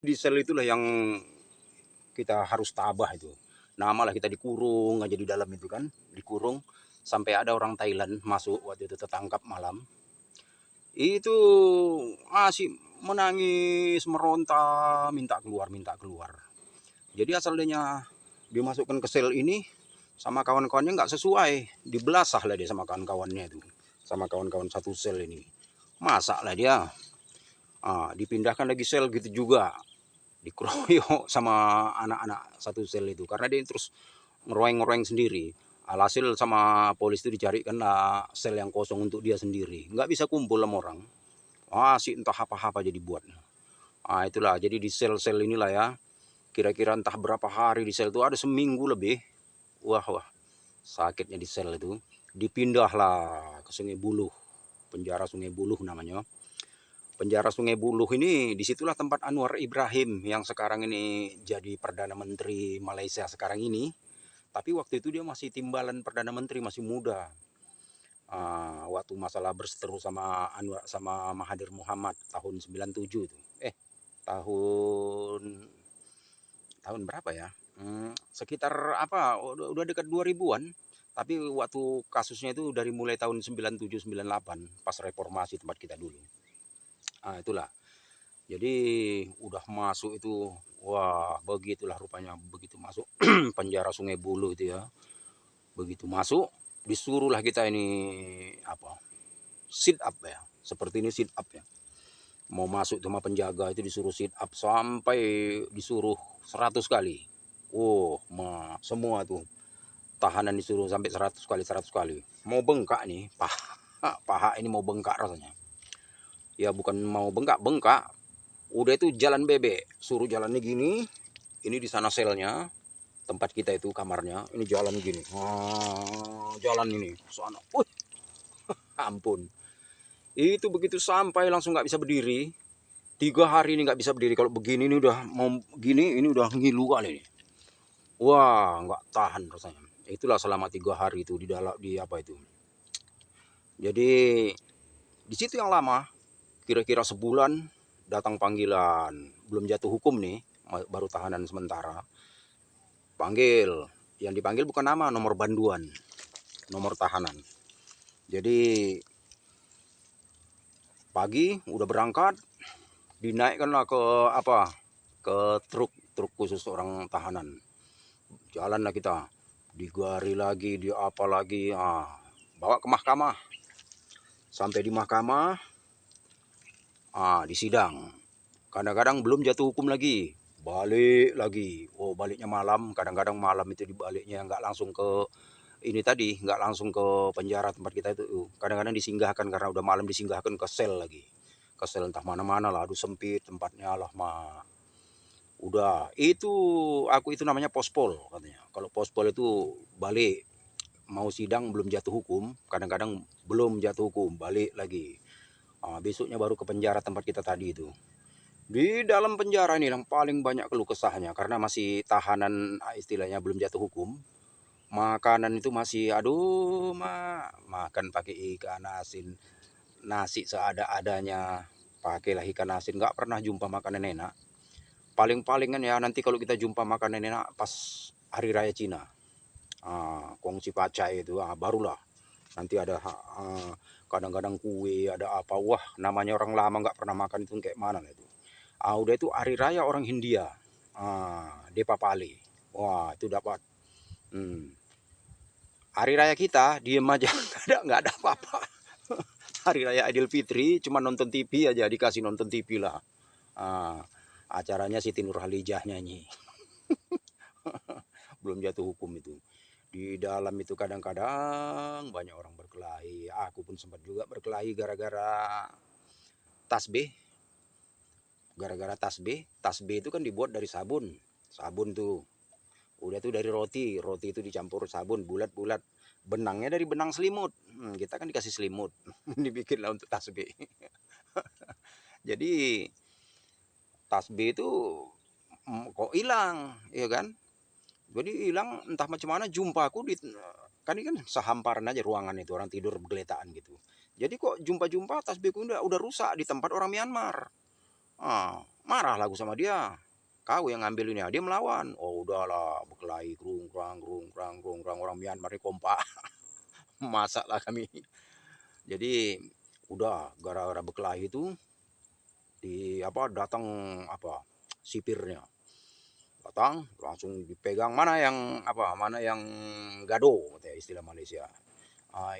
Di sel itulah yang kita harus tabah itu. Nah, malah kita dikurung aja di dalam itu kan, dikurung sampai ada orang Thailand masuk waktu itu tertangkap malam. Itu masih menangis, meronta, minta keluar, minta keluar. Jadi asalnya dimasukkan ke sel ini sama kawan-kawannya nggak sesuai, dibelasah lah dia sama kawan-kawannya itu, sama kawan-kawan satu sel ini. Masa lah dia dipindahkan lagi sel gitu juga, dikeroyok sama anak-anak satu sel itu karena dia terus ngeroeng-ngeroeng sendiri. Alhasil sama polisi itu dicarikan lah sel yang kosong untuk dia sendiri, nggak bisa kumpul sama orang, masih entah apa-apa jadi buat. Itulah jadi di sel-sel inilah ya, kira-kira entah berapa hari di sel itu, ada seminggu lebih. Wah wah, sakitnya di sel itu. Dipindahlah ke Sungai Buluh, penjara Sungai Buluh namanya. Penjara Sungai Buluh ini disitulah tempat Anwar Ibrahim yang sekarang ini jadi Perdana Menteri Malaysia sekarang ini. Tapi waktu itu dia masih timbalan Perdana Menteri, masih muda. Waktu masalah berseteru sama Anwar sama Mahathir Muhammad tahun 97 itu. Tahun tahun berapa ya? Sekitar apa? Udah dekat 2000-an. Tapi waktu kasusnya itu dari mulai tahun 97 98 pas reformasi tempat kita dulu. Itulah. Jadi udah masuk itu, wah begitulah rupanya begitu masuk penjara Sungai Buloh itu ya. Begitu masuk disuruhlah kita ini apa? Sit up ya. Seperti ini sit up ya. Mau masuk sama penjaga itu disuruh sit up sampai disuruh 100 kali. Semua tuh tahanan disuruh sampai 100 kali 100 kali. Mau bengkak nih, paha ini mau bengkak rasanya. Ya bukan mau bengkak-bengkak, udah itu jalan bebek, suruh jalannya gini. Ini di sana selnya, tempat kita itu kamarnya, ini jalan gini. Jalan ini sana. Ampun. Itu begitu sampai langsung nggak bisa berdiri. 3 hari ini nggak bisa berdiri. Kalau begini ini udah mau gini, ini udah ngilu kali ini. Wah, nggak tahan rasanya. Itulah selama 3 hari itu di dalam di apa itu. Jadi di situ yang lama, kira-kira sebulan datang panggilan, belum jatuh hukum nih, baru tahanan sementara. Panggil, yang dipanggil bukan nama, nomor banduan, nomor tahanan. Jadi pagi udah berangkat, dinaikkanlah ke apa? Ke truk khusus orang tahanan. Jalanlah kita, digari lagi, di apa lagi, bawa ke mahkamah. Sampai di mahkamah, disidang. Kadang-kadang belum jatuh hukum lagi, balik lagi. Baliknya malam, kadang-kadang malam itu dibaliknya nggak langsung ke ini tadi, nggak langsung ke penjara tempat kita itu. Kadang-kadang disinggahkan karena udah malam, disinggahkan ke sel lagi. Ke sel entah mana-mana lah, aduh sempit tempatnya lah mah. Udah, itu aku itu namanya pospol katanya. Kalau pospol itu balik, mau sidang belum jatuh hukum, kadang-kadang belum jatuh hukum, balik lagi. Besoknya baru ke penjara tempat kita tadi itu. Di dalam penjara ini yang paling banyak keluh kesahnya karena masih tahanan, istilahnya belum jatuh hukum. Makanan itu masih aduh makan pakai ikan asin, nasi seada-adanya, pakailah ikan asin, nggak pernah jumpa makanan enak. Paling-palingan ya nanti kalau kita jumpa makanan enak pas hari raya Cina. Kongsi pacai itu barulah nanti ada kadang-kadang kue, ada apa, wah namanya orang lama nggak pernah makan itu kayak mana lah itu. Udah itu hari raya orang Hindia, Depapali, wah itu dapat. Hari raya kita diem aja, nggak ada apa-apa. Hari raya Idul Fitri cuma nonton TV aja, dikasih nonton TV lah. Acaranya Siti Nurhalijah nyanyi. Belum jatuh hukum itu. Di dalam itu kadang-kadang banyak orang berkelahi. Aku pun sempat juga berkelahi gara-gara tasbih. Gara-gara tasbih. Tasbih itu kan dibuat dari sabun. Sabun tuh. Udah tuh dari roti. Roti itu dicampur sabun bulat-bulat. Benangnya dari benang selimut. Kita kan dikasih selimut. Dibikinlah untuk tasbih. Jadi tasbih itu kok hilang, ya kan? Jadi hilang entah macam mana, jumpa aku di kan ini kan sehamparan aja ruangan itu, orang tidur bergeletaan gitu. Jadi kok jumpa-jumpa tasbihku udah rusak di tempat orang Myanmar. Marah lah aku sama dia. Kau yang ngambil ini, dia melawan. Oh udahlah, berkelahi, gerung krang, orang Myanmar ini kompak. Masak lah kami. Jadi udah gara-gara berkelahi itu datang sipirnya datang langsung dipegang, mana yang gado katanya istilah Malaysia.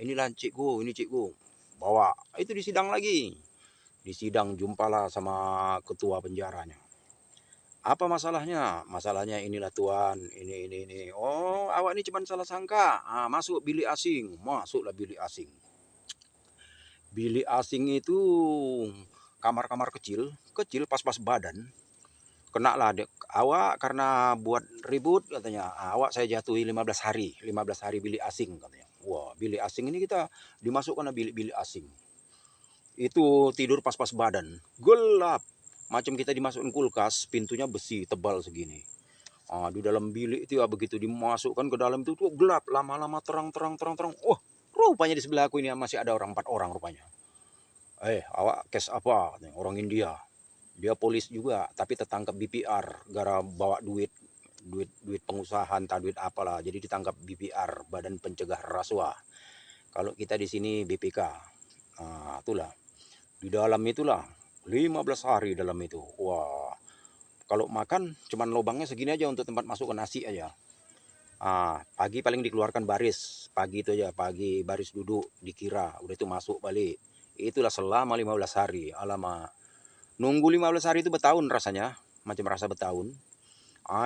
Inilah cikgu, ini cikgu, bawa itu disidang lagi. Disidang jumpalah sama ketua penjaranya. Apa masalahnya? Masalahnya inilah tuan, ini. Oh, awak ini cuma salah sangka. Masuk bilik asing, masuklah bilik asing. Bilik asing itu kamar-kamar kecil, pas-pas badan. Kena lah awak karena buat ribut katanya. Awak saya jatuhi 15 hari bilik asing katanya. Wah, bilik asing ini kita dimasukkan ke bilik asing. Itu tidur pas-pas badan, gelap. Macam kita dimasukin kulkas, pintunya besi tebal segini. Di dalam bilik itu ya begitu dimasukkan ke dalam itu tuh gelap, lama-lama terang. Rupanya di sebelah aku ini masih ada 4 orang rupanya. Awak kes apa? Orang India. Dia polis juga, tapi tertangkap BPR gara bawa duit pengusaha, entah duit apalah. Jadi ditangkap BPR, Badan Pencegah Rasuah. Kalau kita di sini BPK. Itulah. Di dalam itulah 15 hari dalam itu. Wah, kalau makan cuman lubangnya segini aja untuk tempat masuk ke nasi aja. Pagi paling dikeluarkan baris, pagi itu aja, pagi baris duduk dikira, udah itu masuk balik. Itulah selama 15 hari. Alamak. Nunggu 15 hari itu bertahun rasanya, macam rasa bertahun.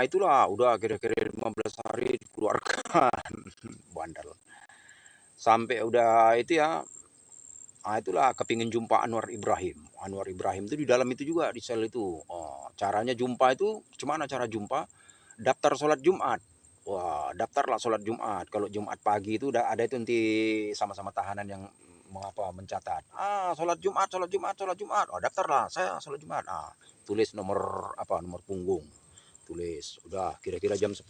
Itulah udah kira-kira 15 hari dikeluarkan. Bandel. Sampai udah itu ya, itulah kepingin jumpa Anwar Ibrahim. Anwar Ibrahim itu di dalam itu juga, di sel itu. Caranya jumpa itu, gimana cara jumpa? Daftar sholat Jumat. Wah, daftarlah sholat Jumat. Kalau Jumat pagi itu udah ada itu nanti sama-sama tahanan yang mencatat. Sholat Jumat. Daftarlah saya sholat Jumat. Tulis nomor punggung. Tulis. Udah kira-kira jam 10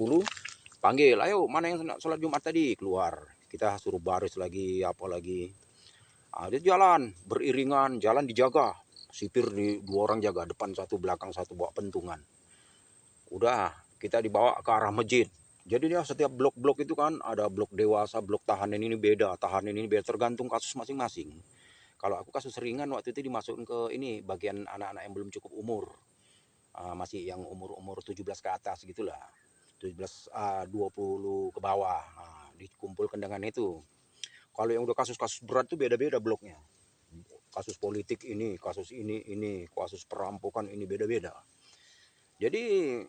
panggil, ayo mana yang sholat Jumat tadi, keluar. Kita suruh baris lagi, apa lagi. Dia jalan beriringan, jalan dijaga. Sipir di 2 orang jaga, depan 1, belakang 1, bawa pentungan. Udah kita dibawa ke arah masjid. Jadi dia setiap blok-blok itu kan ada blok dewasa, blok tahanan ini beda, tergantung kasus masing-masing. Kalau aku kasus ringan waktu itu dimasukin ke ini bagian anak-anak yang belum cukup umur. Masih yang umur 17 ke atas gitulah. 17 20 ke bawah. Dikumpulkan dengan itu. Kalau yang udah kasus-kasus berat itu beda-beda bloknya. Kasus politik ini, kasus ini, kasus perampokan ini beda-beda. Jadi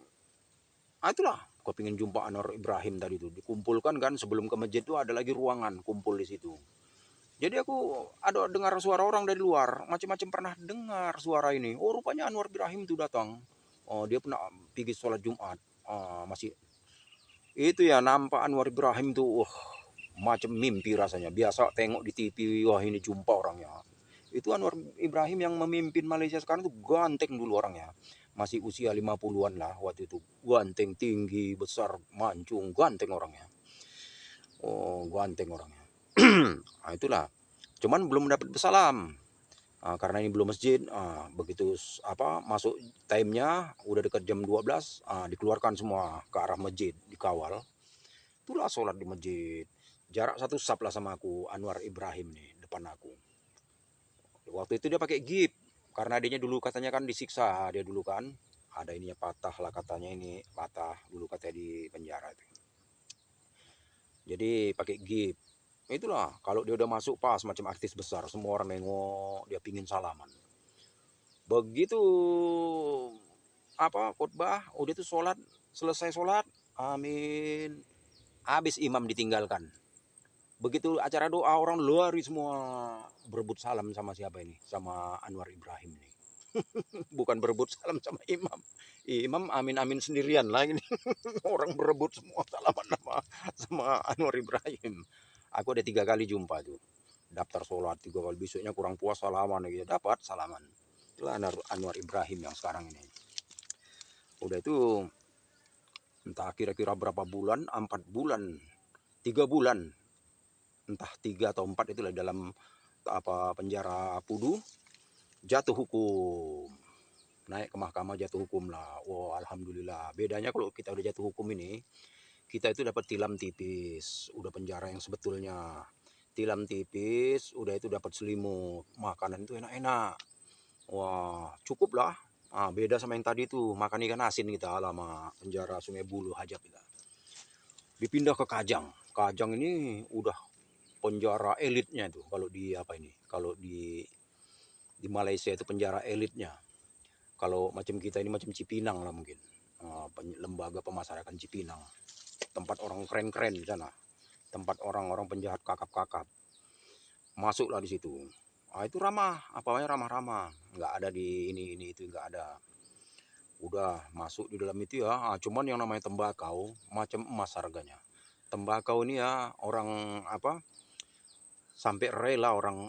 itulah kepingin jumpa Anwar Ibrahim tadi itu, dikumpulkan kan sebelum ke masjid itu ada lagi ruangan kumpul di situ. Jadi aku ada dengar suara orang dari luar, macam-macam pernah dengar suara ini. Oh rupanya Anwar Ibrahim itu datang. Dia pernah pergi sholat Jumat. Masih itu ya nampak Anwar Ibrahim tuh, macam mimpi rasanya. Biasa tengok di TV, wah ini jumpa orangnya. Itu Anwar Ibrahim yang memimpin Malaysia sekarang tuh ganteng dulu orangnya. Masih usia 50-an lah waktu itu. Ganteng, tinggi, besar, mancung, ganteng orangnya. Ganteng orangnya. Itulah. Cuman belum dapat bersalam. Karena ini belum masjid, begitu masuk time-nya udah dekat jam 12, dikeluarkan semua ke arah masjid, dikawal. Itulah sholat di masjid. Jarak 1 saf lah sama aku, Anwar Ibrahim nih depan aku. Waktu itu dia pakai gip karena adanya dulu katanya kan disiksa, dia dulu kan ada ininya patah lah katanya, ini patah dulu katanya di penjara itu. Jadi pakai gip. Itulah kalau dia udah masuk pas macam artis besar, semua orang nengok, dia pingin salaman. Begitu khotbah, udah itu sholat, selesai sholat, amin, habis imam ditinggalkan. Begitu acara doa orang lari semua berebut salam sama siapa ini, sama Anwar Ibrahim nih. Bukan berebut salam sama imam. Imam amin-amin sendirian lah ini. Orang berebut semua salaman sama Anwar Ibrahim. Aku ada 3 kali jumpa tuh. Daftar sholat 3 kali, besoknya kurang puas salaman lagi, dapat salaman. Itulah Anwar Ibrahim yang sekarang ini. Udah itu entah kira-kira berapa bulan, 4 bulan, 3 bulan, entah 3 atau 4 itulah dalam penjara Pudu, jatuh hukum. naik ke mahkamah jatuh hukum lah. Wah, alhamdulillah. Bedanya kalau kita udah jatuh hukum ini, kita itu dapat tilam tipis, udah penjara yang sebetulnya. Tilam tipis, udah itu dapat selimut, makanan itu enak-enak. Wah, cukup lah. Beda sama yang tadi tuh, makan ikan asin kita lama penjara Sungai Buloh Hajab kita. Dipindah ke Kajang. Kajang ini udah penjara elitnya itu kalau di apa ini? Kalau di Malaysia itu penjara elitnya. Kalau macam kita ini macam Cipinang lah mungkin. Lembaga pemasarakan Cipinang. Tempat orang keren-keren di sana. Tempat orang-orang penjahat kakap-kakap. Masuklah di situ. Itu ramah, apa namanya ramah-ramah. Nggak ada di ini itu nggak ada. Udah masuk di dalam itu ya. Cuman yang namanya tembakau macam emas harganya. Tembakau ini ya orang apa sampai rela orang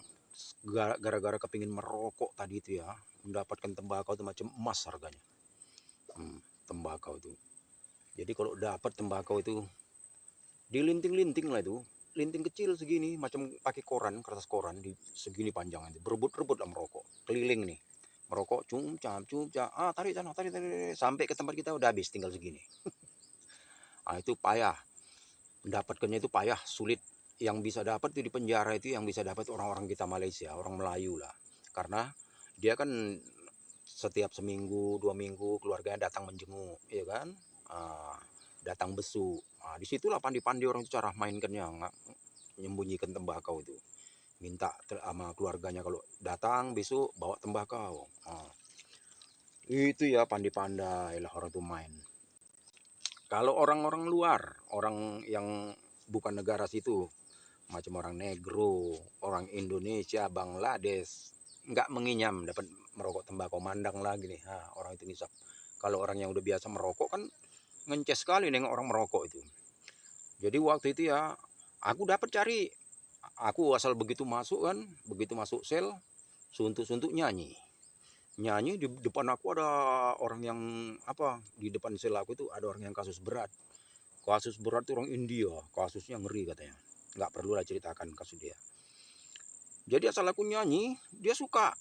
gara-gara kepingin merokok tadi itu ya mendapatkan tembakau itu macam emas harganya. Tembakau itu. Jadi kalau dapat tembakau itu dilinting-linting lah itu, linting kecil segini macam pakai koran, kertas koran di segini panjang itu, berebut-rebut lah merokok, keliling nih, merokok cum-cam, tarik sana, tarik, sampai ke tempat kita udah habis tinggal segini. Itu payah, mendapatkannya itu payah, sulit. Yang bisa dapat itu di penjara itu yang bisa dapat orang-orang kita Malaysia, orang Melayu lah, karena dia kan setiap seminggu 2 minggu keluarganya datang menjenguk, ya kan, datang besu. Disitulah pandi-pandi orang itu cara mainkannya, menyembunyikan tembakau itu. Minta sama keluarganya kalau datang besok bawa tembakau. Itu ya pandai-pandai lah orang itu main. Kalau orang-orang luar, orang yang bukan negara situ, macam orang Negro, orang Indonesia, Bangladesh, nggak menginyam dapat merokok tembakau, mandang lagi nih, orang itu ngisap. Kalau orang yang udah biasa merokok kan ngences sekali nengok orang merokok itu. Jadi waktu itu ya aku dapat cari, aku asal begitu masuk kan, begitu masuk sel, suntuk-suntuk nyanyi. Nyanyi di depan aku ada orang yang apa, di depan sel aku itu ada orang yang kasus berat. Kasus berat itu orang India, kasusnya ngeri katanya. Nggak perlu lah ceritakan kasus dia. Jadi asal aku nyanyi, dia suka.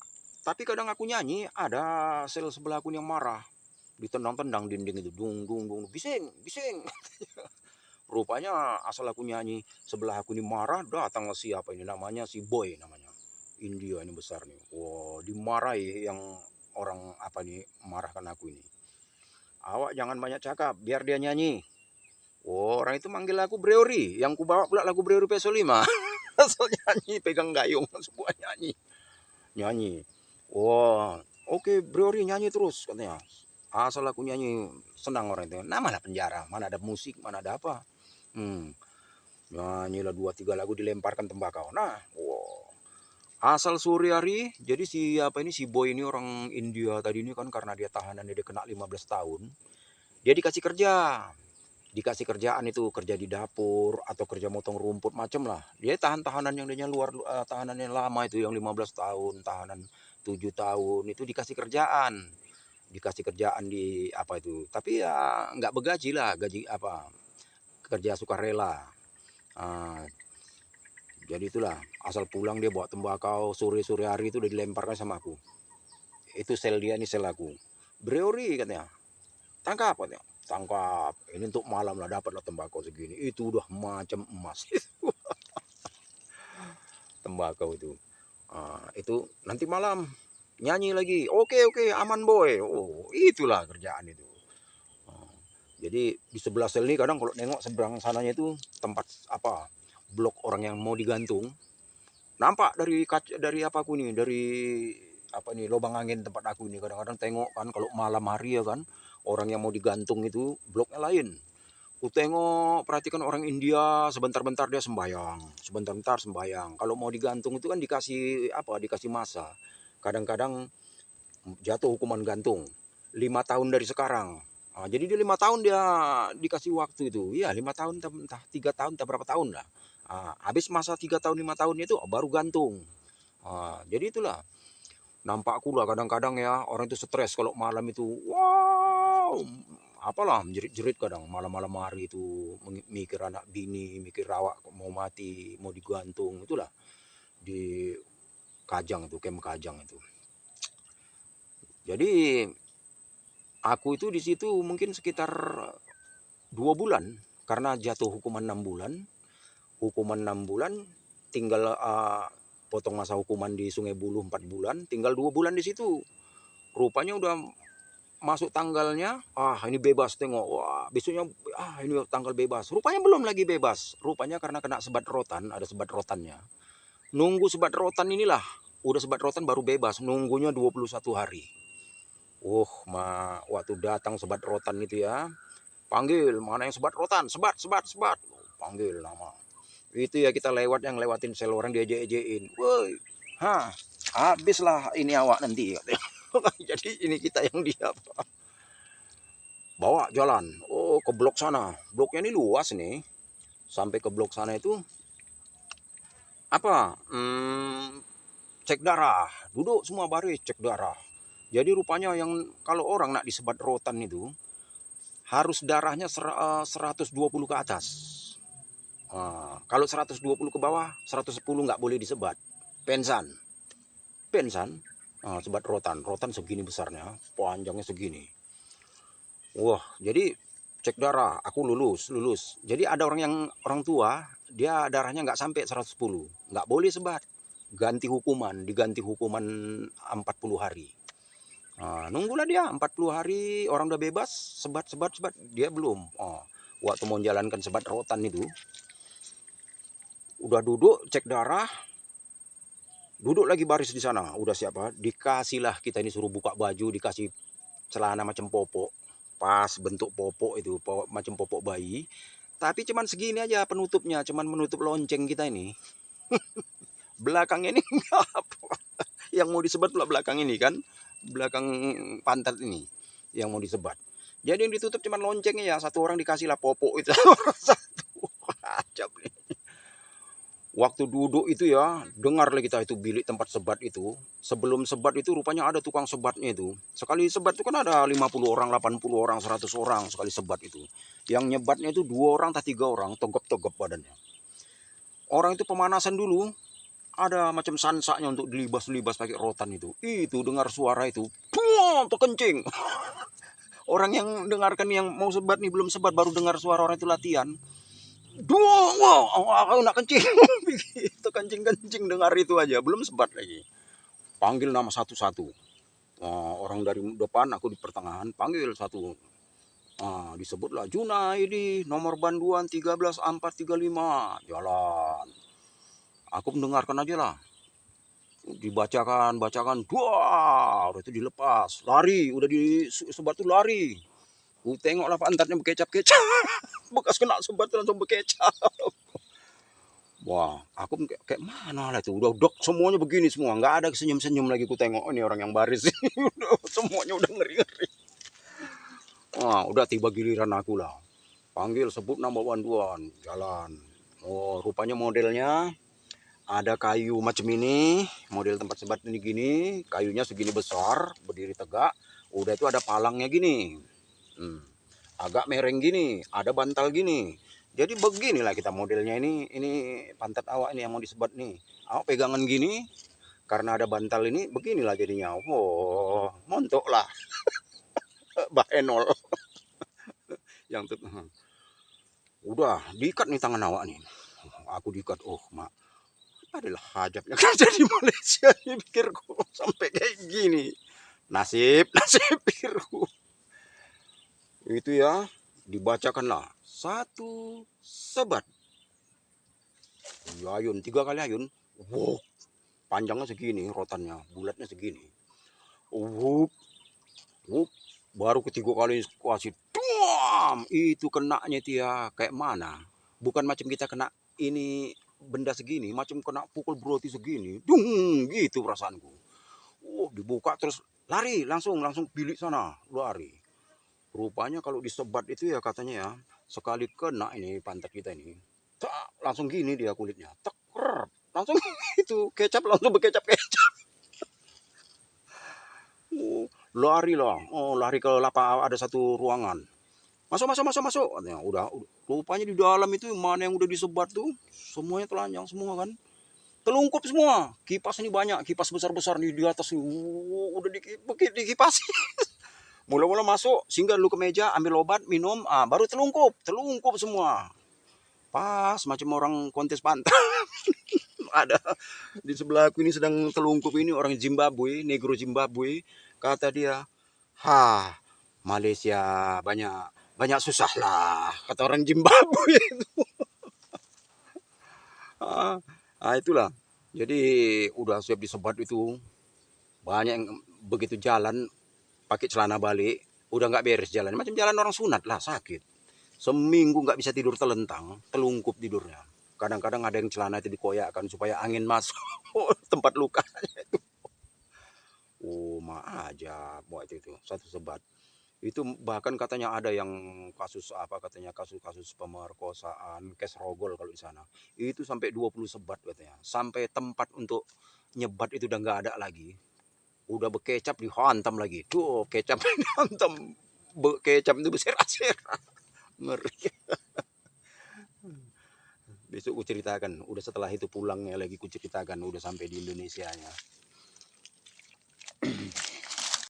Tapi kadang aku nyanyi, ada sel sebelah aku yang marah. Ditendang-tendang dinding itu, dung, dung, dung, bising, bising. Rupanya asal aku nyanyi, sebelah aku ini marah, datang siapa ini namanya, si Boy namanya. India ini besar nih. Wow, dimarahi yang orang apa nih, marahkan aku ini. Awak jangan banyak cakap, biar dia nyanyi. Orang itu manggil aku Breori, yang ku bawa pula lagu Breori Peso 5. Asal nyanyi, pegang gayung, semua nyanyi. Nyanyi. Wah, oke Breori nyanyi terus katanya. Asal aku nyanyi, senang orang itu. Nah mana penjara, mana ada musik, mana ada apa. Nyanyilah 2-3 lagu dilemparkan tembakau. Nah, wow. Asal sore hari, jadi si apa ini si Boy ini orang India tadi ini kan karena dia tahanan dia kena 15 tahun. Dia dikasih kerja. Dikasih kerjaan itu kerja di dapur atau kerja motong rumput macam lah. Dia tahanan yang dia luar tahanan yang lama itu yang 15 tahun, tahanan 7 tahun itu dikasih kerjaan. Dikasih kerjaan di apa itu. Tapi ya nggak bergaji lah, gaji apa? Kerja sukarela. Jadi itulah, asal pulang dia bawa tembakau, sore-sore hari itu udah dilemparkan sama aku. Itu sel dia, ini sel aku. Breori katanya, tangkap katanya. Tangkap, ini untuk malam lah, dapatlah tembakau segini. Itu udah macam emas. Tembakau itu. Itu nanti malam nyanyi lagi. Oke, aman boy. Oh, itulah kerjaan itu. Jadi di sebelah sel ini kadang kalau nengok seberang sananya itu tempat apa blok orang yang mau digantung. Nampak dari apa aku nih, dari apa nih lubang angin tempat aku ini kadang-kadang tengok kan kalau malam hari ya kan orang yang mau digantung itu bloknya lain. Ku tengok perhatikan orang India sebentar-bentar dia sembayang, sebentar-bentar sembayang. Kalau mau digantung itu kan dikasih apa? Dikasih masa. Kadang-kadang jatuh hukuman gantung 5 tahun dari sekarang. Jadi dia 5 tahun dia dikasih waktu itu. Iya 5 tahun entah 3 tahun entah berapa tahun lah. Habis masa 3 tahun 5 tahun itu baru gantung. Jadi itulah nampakku lah kadang-kadang ya orang itu stres kalau malam itu. Wow, apalah jerit-jerit kadang malam-malam hari itu mikir anak bini, mikir awak mau mati, mau digantung itulah di Kajang itu, kem Kajang itu. Jadi Aku itu di situ mungkin sekitar 2 bulan, karena jatuh hukuman 6 bulan. Hukuman 6 bulan, tinggal potong masa hukuman di Sungai Buloh 4 bulan, tinggal 2 bulan di situ. Rupanya udah masuk tanggalnya, ini bebas tengok, wah besoknya ini tanggal bebas. Rupanya belum lagi bebas, rupanya karena kena sebat rotan, ada sebat rotannya. Nunggu sebat rotan inilah, udah sebat rotan baru bebas, nunggunya 21 hari. Waktu datang sebat rotan itu ya, panggil, mana yang sebat rotan, sebat, panggil nama. Itu ya kita yang lewatin sel orang diejek-ejekin, woi, habislah ini awak nanti. Jadi ini kita yang dia bawa jalan, ke blok sana, bloknya ini luas nih, sampai ke blok sana itu cek darah, duduk semua baris cek darah. Jadi rupanya yang kalau orang nak disebat rotan itu harus darahnya 120 ke atas. Kalau 120 ke bawah, 110 nggak boleh disebat. Pensan, sebat rotan segini besarnya, panjangnya segini. Jadi cek darah, aku lulus. Jadi ada orang tua, dia darahnya nggak sampai 110, nggak boleh sebat. Diganti hukuman 40 hari. Nunggulah dia 40 hari, orang udah bebas, sebat, dia belum. Waktu mau jalankan sebat rotan itu, udah duduk cek darah, duduk lagi baris di sana, udah siapa? Dikasihlah kita ini, suruh buka baju, dikasih celana macam popok, pas bentuk popok itu, macam popok bayi, tapi cuman segini aja penutupnya, cuman menutup lonceng kita ini. Belakangnya ini yang mau disebat pula belakang ini kan, belakang pantat ini yang mau disebat. Jadi yang ditutup cuman loncengnya ya, satu orang dikasih lah popok itu. Satu acap nih. Waktu duduk itu ya, dengarlah kita itu bilik tempat sebat itu. Sebelum sebat itu rupanya ada tukang sebatnya itu. Sekali sebat itu kan ada 50 orang, 80 orang, 100 orang sekali sebat itu. Yang nyebatnya itu 2 orang atau 3 orang, tegap-tegap badannya. Orang itu pemanasan dulu, ada macam sansaknya untuk dilibas pakai rotan itu. Itu dengar suara itu, terkencing. Orang yang dengarkan yang mau sebat nih, belum sebat, baru dengar suara orang itu latihan. Aku nak kencing. Begitu kencing dengar itu aja, belum sebat lagi. Panggil nama satu-satu. Orang dari depan, aku di pertengahan, panggil satu. Disebutlah Junaidi, nomor banduan 13435, jalan. Aku mendengarkan aja lah. Dibacakan, udah itu dilepas, lari, udah disebat tuh lari. Tengoklah pantatnya berkecap-kecap. Bekas kena sebat langsung berkecap. Wah, aku kayak mana lah itu, udah dok semuanya begini semua, nggak ada senyum-senyum lagi. Ku tengok ini orang yang baris. Semuanya udah ngeri-ngeri. Udah tiba giliran aku lah. Panggil, sebut nama banduan, jalan. Rupanya modelnya ada kayu macam ini, model tempat sebat ini gini, kayunya segini besar, berdiri tegak. Udah itu ada palangnya gini. Agak mereng gini, ada bantal gini. Jadi beginilah kita modelnya ini pantat awak ini yang mau disebat nih. Awak pegangan gini, karena ada bantal ini, beginilah jadinya. Montok lah. Bahenol. Yang udah diikat nih tangan awak nih. Aku diikat, mak, adalah hajatnya kerja di Malaysia ini, pikirku, sampai kayak gini. Nasib pikirku. Itu ya, dibacakanlah satu sebat. Ayun, 3 kali ayun. Panjangnya segini, rotannya, bulatnya segini. Baru ketiga kali kasih, itu kenanya itu ya kayak mana? Bukan macam kita kena ini benda segini, macam kena pukul broti segini, gitu perasaanku. Dibuka terus lari, langsung bilik sana, lari. Rupanya kalau disebat itu ya katanya ya, sekali kena ini pantat kita ini, langsung gini dia kulitnya, langsung itu kecap, langsung berkecap-kecap. Lari lah, lari ke lapang, ada satu ruangan. Masuk. Udah, rupanya di dalam itu mana yang udah disebat tuh, semuanya telanjang semua kan. Telungkup semua, kipas ini banyak, kipas besar-besar di atas, udah dikipas. Mula-mula masuk, singgah dulu ke meja, ambil obat, minum, baru telungkup semua. Pas macam orang kontes pantai. Ada di sebelah aku ini sedang telungkup ini orang Zimbabwe, negro Zimbabwe. Kata dia, "Hah, Malaysia banyak banyak susah lah," kata orang Zimbabwe. Ah, itulah. Jadi udah siap disebat itu. Banyak yang begitu jalan pakai celana balik, udah nggak beres jalan. Macam jalan orang sunat lah, sakit. Seminggu nggak bisa tidur telentang, telungkup tidurnya. Kadang-kadang ada yang celana itu dikoyakkan supaya angin masuk tempat luka. Oh, mah aja buat itu satu sebat. Itu bahkan katanya ada yang kasus apa katanya kasus-kasus pemerkosaan, kes rogol kalau di sana. Itu sampai 20 sebat katanya. Sampai tempat untuk nyebat itu udah nggak ada lagi. Udah bekecap dihantam lagi. Tuh, kecap dihantam. Kecap itu berserak-serak. Ngeri. Besok ku ceritakan. Udah setelah itu pulangnya lagi ku ceritakan. Udah sampai di Indonesianya.